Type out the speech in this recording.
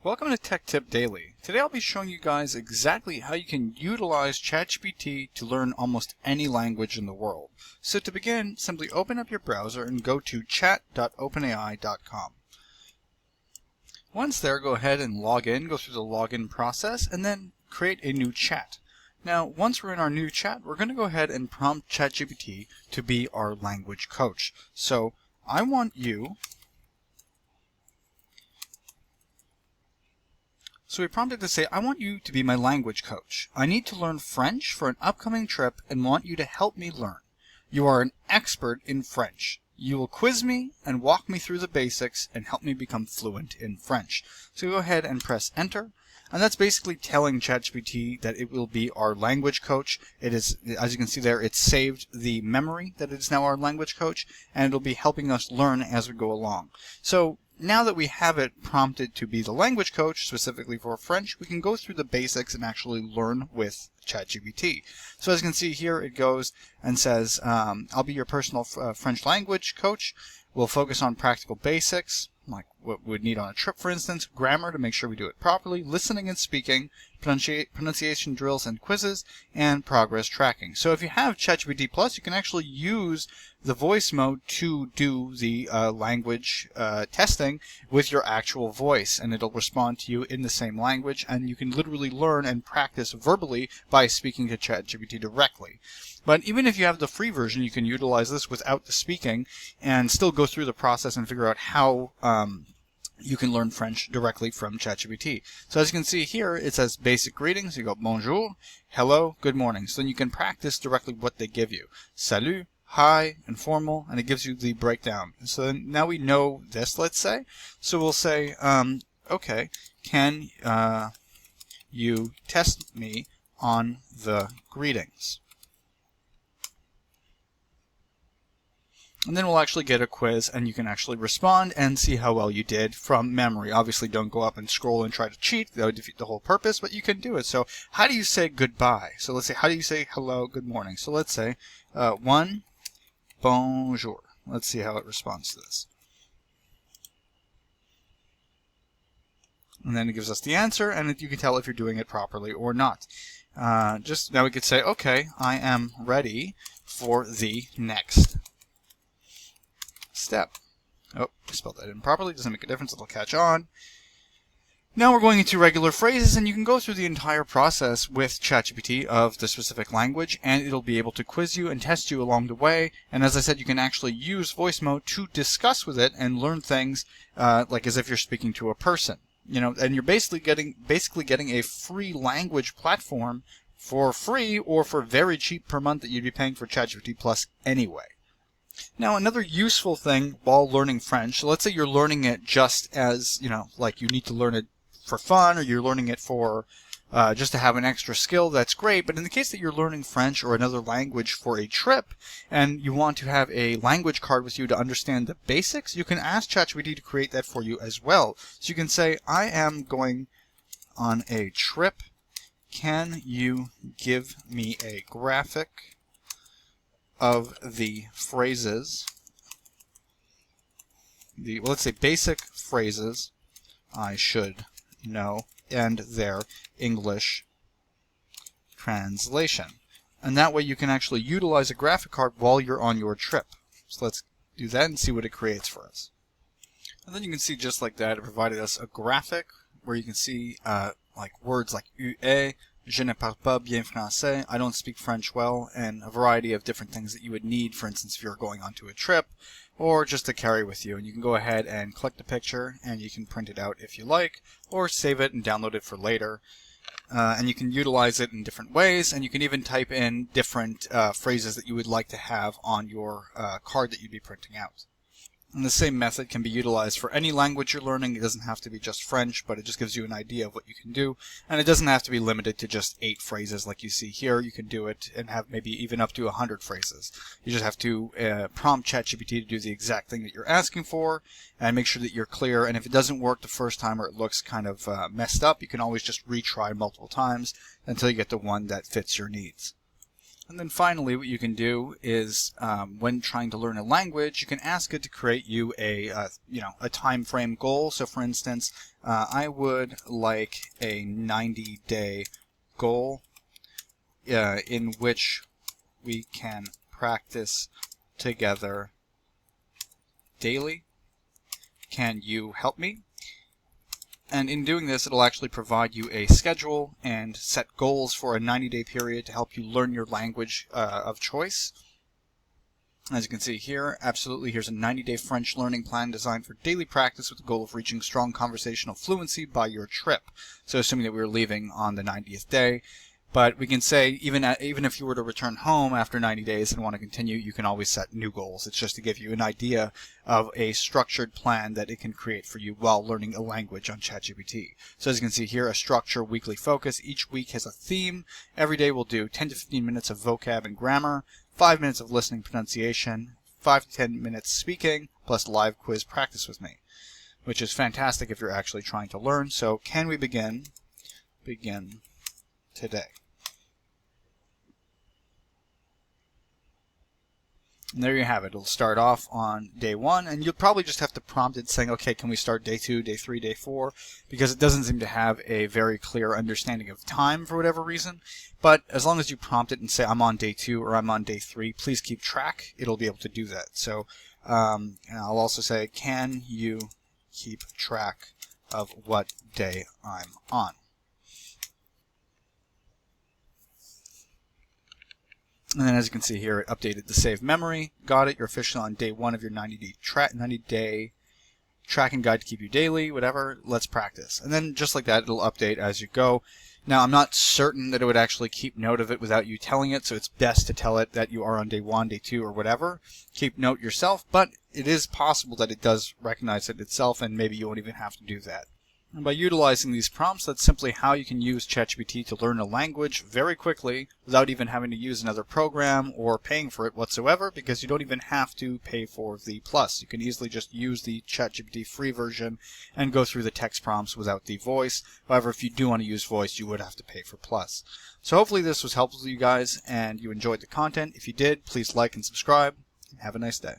Welcome to Tech Tip Daily. Today I'll be showing you guys exactly how you can utilize ChatGPT to learn almost any language in the world. So to begin, simply open up your browser and go to chat.openai.com. Once there, go ahead and log in, go through the login process, and then create a new chat. Now, once we're in our new chat, we're going to go ahead and prompt ChatGPT to be our language coach. So I want you... So we prompted to say, I want you to be my language coach. I need to learn French for an upcoming trip and want you to help me learn. You are an expert in French. You will quiz me and walk me through the basics and help me become fluent in French. So go ahead and press enter. And that's basically telling ChatGPT that it will be our language coach. It is, as you can see there, it's saved the memory that it is now our language coach, and it'll be helping us learn as we go along. So now that we have it prompted to be the language coach, specifically for French, we can go through the basics and actually learn with ChatGPT. So as you can see here, it goes and says, I'll be your personal French language coach. We'll focus on practical basics, like what we'd need on a trip, for instance, grammar to make sure we do it properly, listening and speaking, pronunciation drills and quizzes, and progress tracking. So if you have ChatGPT Plus, you can actually use the voice mode to do the language testing with your actual voice, and it'll respond to you in the same language, and you can literally learn and practice verbally by speaking to ChatGPT directly. But even if you have the free version, you can utilize this without the speaking and still go through the process and figure out how you can learn French directly from ChatGPT. So as you can see here, it says basic greetings. You go bonjour, hello, good morning. So then you can practice directly what they give you. Salut, hi, informal, and it gives you the breakdown. So then now we know this, let's say. So we'll say, okay, can you test me on the greetings? And then we'll actually get a quiz, and you can actually respond and see how well you did from memory. Obviously, don't go up and scroll and try to cheat. That would defeat the whole purpose, but you can do it. So how do you say goodbye? So let's say, how do you say hello, good morning? So let's say, one, bonjour. Let's see how it responds to this. And then it gives us the answer, and you can tell if you're doing it properly or not. Just now we could say, okay, I am ready for the next step. Oh, I spelled that improperly. Doesn't make a difference. It'll catch on. Now we're going into regular phrases, and you can go through the entire process with ChatGPT of the specific language, and it'll be able to quiz you and test you along the way. And as I said, you can actually use voice mode to discuss with it and learn things like as if you're speaking to a person. You know, and you're basically getting a free language platform for free or for very cheap per month that you'd be paying for ChatGPT Plus anyway. Now, another useful thing while learning French, so let's say you're learning it just as, like you need to learn it for fun, or you're learning it for just to have an extra skill, that's great. But in the case that you're learning French or another language for a trip, and you want to have a language card with you to understand the basics, you can ask ChatGPT to create that for you as well. So you can say, I am going on a trip. Can you give me a graphic of the phrases, let's say basic phrases I should know and their English translation. And that way you can actually utilize a graphic card while you're on your trip. So let's do that and see what it creates for us. And then you can see just like that, it provided us a graphic where you can see like words like je ne parle pas bien français, I don't speak French well, and a variety of different things that you would need, for instance, if you're going onto a trip, or just to carry with you. And you can go ahead and click the picture, and you can print it out if you like, or save it and download it for later. And you can utilize it in different ways, and you can even type in different phrases that you would like to have on your card that you'd be printing out. And the same method can be utilized for any language you're learning. It doesn't have to be just French, but it just gives you an idea of what you can do. And it doesn't have to be limited to just 8 phrases like you see here. You can do it and have maybe even up to 100 phrases. You just have to prompt ChatGPT to do the exact thing that you're asking for and make sure that you're clear. And if it doesn't work the first time or it looks kind of messed up, you can always just retry multiple times until you get the one that fits your needs. And then finally, what you can do is, when trying to learn a language, you can ask it to create you a time frame goal. So, for instance, I would like a 90-day goal in which we can practice together daily. Can you help me? And in doing this, it'll actually provide you a schedule and set goals for a 90-day period to help you learn your language of choice. As you can see here, absolutely, here's a 90-day French learning plan designed for daily practice with the goal of reaching strong conversational fluency by your trip. So assuming that we were leaving on the 90th day. But we can say, even if you were to return home after 90 days and want to continue, you can always set new goals. It's just to give you an idea of a structured plan that it can create for you while learning a language on ChatGPT. So as you can see here, a structure, weekly focus. Each week has a theme. Every day we'll do 10 to 15 minutes of vocab and grammar, 5 minutes of listening pronunciation, 5 to 10 minutes speaking, plus live quiz practice with me, which is fantastic if you're actually trying to learn. So can we begin? Begin today. And there you have it. It'll start off on day 1, and you'll probably just have to prompt it saying, okay, can we start day 2, day 3, day 4, because it doesn't seem to have a very clear understanding of time for whatever reason. But as long as you prompt it and say, I'm on day 2 or I'm on day 3, please keep track, it'll be able to do that. So and I'll also say, can you keep track of what day I'm on? And then as you can see here, it updated the save memory. Got it. You're officially on day 1 of your 90-day tracking guide to keep you daily, whatever. Let's practice. And then just like that, it'll update as you go. Now, I'm not certain that it would actually keep note of it without you telling it, so it's best to tell it that you are on day 1, day 2, or whatever. Keep note yourself, but it is possible that it does recognize it itself, and maybe you won't even have to do that. And by utilizing these prompts, that's simply how you can use ChatGPT to learn a language very quickly without even having to use another program or paying for it whatsoever, because you don't even have to pay for the Plus. You can easily just use the ChatGPT free version and go through the text prompts without the voice. However, if you do want to use voice, you would have to pay for Plus. So hopefully this was helpful to you guys and you enjoyed the content. If you did, please like and subscribe. Have a nice day.